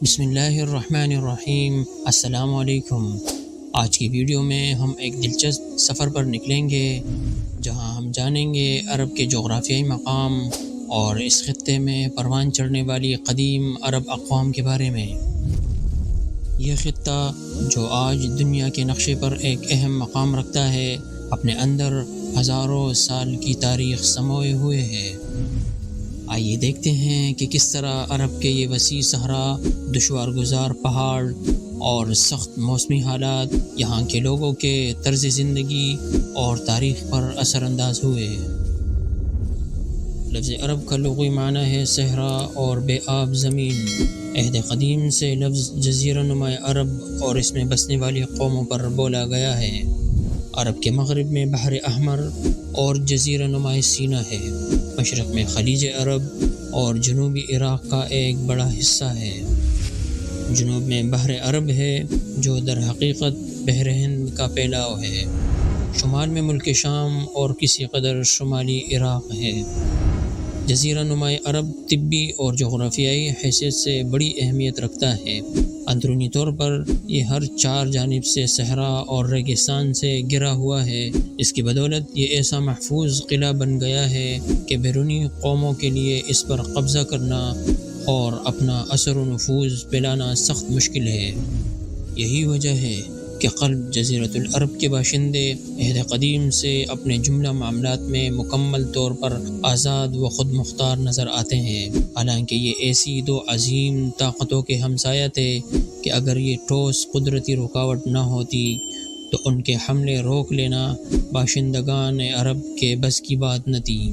بسم اللہ الرحمن الرحیم۔ السلام علیکم۔ آج کی ویڈیو میں ہم ایک دلچسپ سفر پر نکلیں گے جہاں ہم جانیں گے عرب کے جغرافیائی مقام اور اس خطے میں پروان چڑھنے والی قدیم عرب اقوام کے بارے میں۔ یہ خطہ جو آج دنیا کے نقشے پر ایک اہم مقام رکھتا ہے، اپنے اندر ہزاروں سال کی تاریخ سموئے ہوئے ہے۔ آئیے دیکھتے ہیں کہ کس طرح عرب کے یہ وسیع صحرا، دشوار گزار پہاڑ اور سخت موسمی حالات یہاں کے لوگوں کے طرز زندگی اور تاریخ پر اثر انداز ہوئے۔ لفظ عرب کا لغوی معنی ہے صحرا اور بے آب زمین۔ عہد قدیم سے لفظ جزیرہ نما عرب اور اس میں بسنے والی قوموں پر بولا گیا ہے۔ عرب کے مغرب میں بحر احمر اور جزیرہ نما سینا ہے، مشرق میں خلیج عرب اور جنوبی عراق کا ایک بڑا حصہ ہے۔ جنوب میں بحر عرب ہے جو در حقیقت بحر ہند کا پھیلاؤ ہے۔ شمال میں ملک شام اور کسی قدر شمالی عراق ہے۔ جزیرہ نما عرب طبی اور جغرافیائی حیثیت سے بڑی اہمیت رکھتا ہے۔ اندرونی طور پر یہ ہر چار جانب سے صحرا اور ریگستان سے گھرا ہوا ہے۔ اس کی بدولت یہ ایسا محفوظ قلعہ بن گیا ہے کہ بیرونی قوموں کے لیے اس پر قبضہ کرنا اور اپنا اثر و نفوذ پھیلانا سخت مشکل ہے۔ یہی وجہ ہے کہ قلب جزیرۃ العرب کے باشندے عہد قدیم سے اپنے جملہ معاملات میں مکمل طور پر آزاد و خود مختار نظر آتے ہیں، حالانکہ یہ ایسی دو عظیم طاقتوں کے ہمسایہ تھے کہ اگر یہ ٹھوس قدرتی رکاوٹ نہ ہوتی تو ان کے حملے روک لینا باشندگان عرب کے بس کی بات نہ تھی۔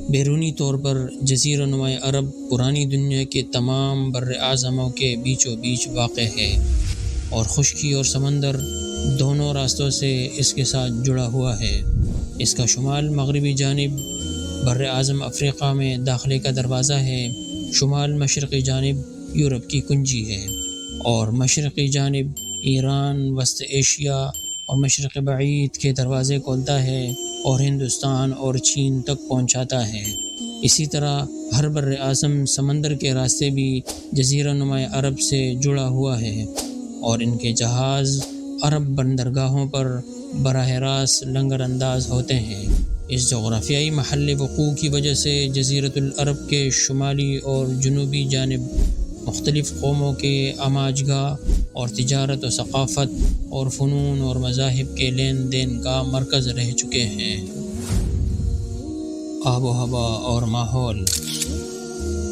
بیرونی طور پر جزیرہ نما عرب پرانی دنیا کے تمام بر اعظموں کے بیچوں بیچ واقع ہے اور خشکی اور سمندر دونوں راستوں سے اس کے ساتھ جڑا ہوا ہے۔ اس کا شمال مغربی جانب بر اعظم افریقہ میں داخلے کا دروازہ ہے، شمال مشرقی جانب یورپ کی کنجی ہے، اور مشرقی جانب ایران، وسط ایشیا اور مشرق بعید کے دروازے کھولتا ہے اور ہندوستان اور چین تک پہنچاتا ہے۔ اسی طرح ہر بر اعظم سمندر کے راستے بھی جزیرہ نما عرب سے جڑا ہوا ہے اور ان کے جہاز عرب بندرگاہوں پر براہ راست لنگر انداز ہوتے ہیں۔ اس جغرافیائی محل وقوع کی وجہ سے جزیرۃ العرب کے شمالی اور جنوبی جانب مختلف قوموں کے آماج گاہ اور تجارت و ثقافت اور فنون اور مذاہب کے لین دین کا مرکز رہ چکے ہیں۔ آب و ہوا اور ماحول۔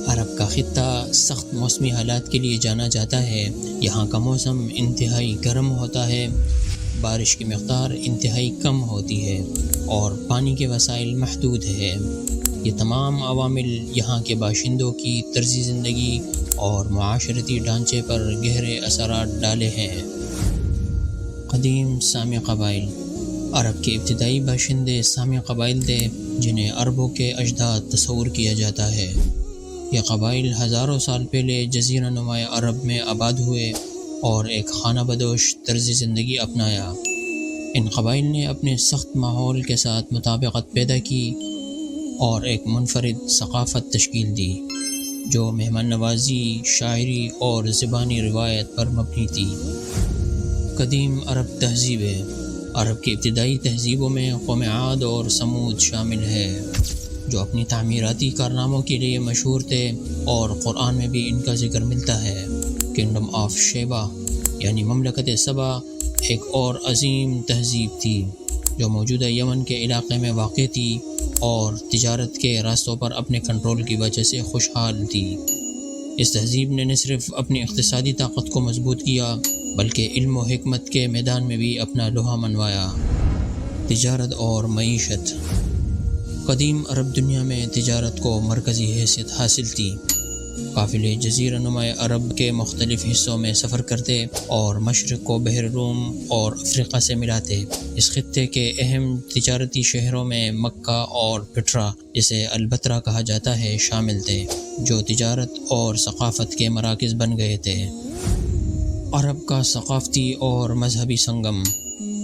عرب کا خطہ سخت موسمی حالات کے لیے جانا جاتا ہے۔ یہاں کا موسم انتہائی گرم ہوتا ہے، بارش کی مقدار انتہائی کم ہوتی ہے اور پانی کے وسائل محدود ہے۔ یہ تمام عوامل یہاں کے باشندوں کی طرز زندگی اور معاشرتی ڈھانچے پر گہرے اثرات ڈالے ہیں۔ قدیم سامی قبائل۔ عرب کے ابتدائی باشندے سامی قبائل تھے جنہیں عربوں کے اجداد تصور کیا جاتا ہے۔ یہ قبائل ہزاروں سال پہلے جزیرہ نما عرب میں آباد ہوئے اور ایک خانہ بدوش طرز زندگی اپنایا۔ ان قبائل نے اپنے سخت ماحول کے ساتھ مطابقت پیدا کی اور ایک منفرد ثقافت تشکیل دی جو مہمان نوازی، شاعری اور زبانی روایت پر مبنی تھی۔ قدیم عرب تہذیبیں۔ عرب کی ابتدائی تہذیبوں میں قوم عاد اور سمود شامل ہے جو اپنی تعمیراتی کارناموں کے لیے مشہور تھے اور قرآن میں بھی ان کا ذکر ملتا ہے۔ کنگڈم آف شیبہ یعنی مملکت سبا ایک اور عظیم تہذیب تھی جو موجودہ یمن کے علاقے میں واقع تھی اور تجارت کے راستوں پر اپنے کنٹرول کی وجہ سے خوشحال تھی۔ اس تہذیب نے نہ صرف اپنی اقتصادی طاقت کو مضبوط کیا بلکہ علم و حکمت کے میدان میں بھی اپنا لوہا منوایا۔ تجارت اور معیشت۔ قدیم عرب دنیا میں تجارت کو مرکزی حیثیت حاصل تھی۔ قافلے جزیرہ نما عرب کے مختلف حصوں میں سفر کرتے اور مشرق کو بحر روم اور افریقہ سے ملاتے۔ اس خطے کے اہم تجارتی شہروں میں مکہ اور پٹرا، جسے البترا کہا جاتا ہے، شامل تھے جو تجارت اور ثقافت کے مراکز بن گئے تھے۔ عرب کا ثقافتی اور مذہبی سنگم۔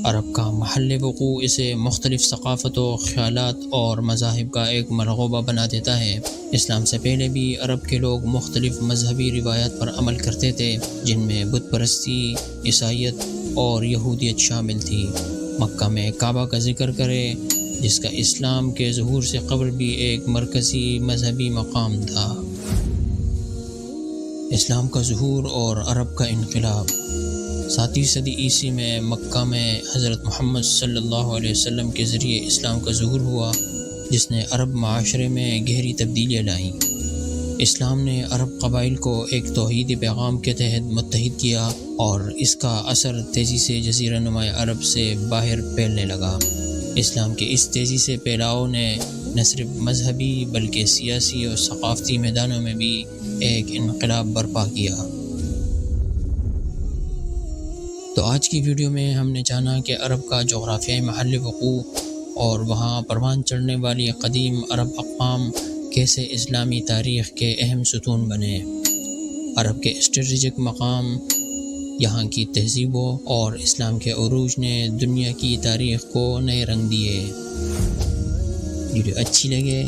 عرب کا محل وقوع اسے مختلف ثقافتوں، خیالات اور مذاہب کا ایک مرغوبہ بنا دیتا ہے۔ اسلام سے پہلے بھی عرب کے لوگ مختلف مذہبی روایات پر عمل کرتے تھے، جن میں بت پرستی، عیسائیت اور یہودیت شامل تھی۔ مکہ میں کعبہ کا ذکر کرے، جس کا اسلام کے ظہور سے قبل بھی ایک مرکزی مذہبی مقام تھا۔ اسلام کا ظہور اور عرب کا انقلاب۔ 7ویں صدی عیسوی میں مکہ میں حضرت محمد صلی اللہ علیہ وسلم کے ذریعے اسلام کا ظہور ہوا، جس نے عرب معاشرے میں گہری تبدیلیاں لائیں۔ اسلام نے عرب قبائل کو ایک توحیدی پیغام کے تحت متحد کیا اور اس کا اثر تیزی سے جزیرہ نما عرب سے باہر پھیلنے لگا۔ اسلام کے اس تیزی سے پھیلاؤ نے نہ صرف مذہبی بلکہ سیاسی اور ثقافتی میدانوں میں بھی ایک انقلاب برپا کیا۔ تو آج کی ویڈیو میں ہم نے جانا کہ عرب کا جغرافیائی محل وقوع اور وہاں پروان چڑھنے والی قدیم عرب اقوام کیسے اسلامی تاریخ کے اہم ستون بنے۔ عرب کے اسٹریٹجک مقام، یہاں کی تہذیبوں اور اسلام کے عروج نے دنیا کی تاریخ کو نئے رنگ دیے۔ ویڈیو اچھی لگے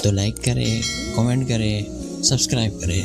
تو لائک کریں، کمنٹ کریں، سبسکرائب کریں۔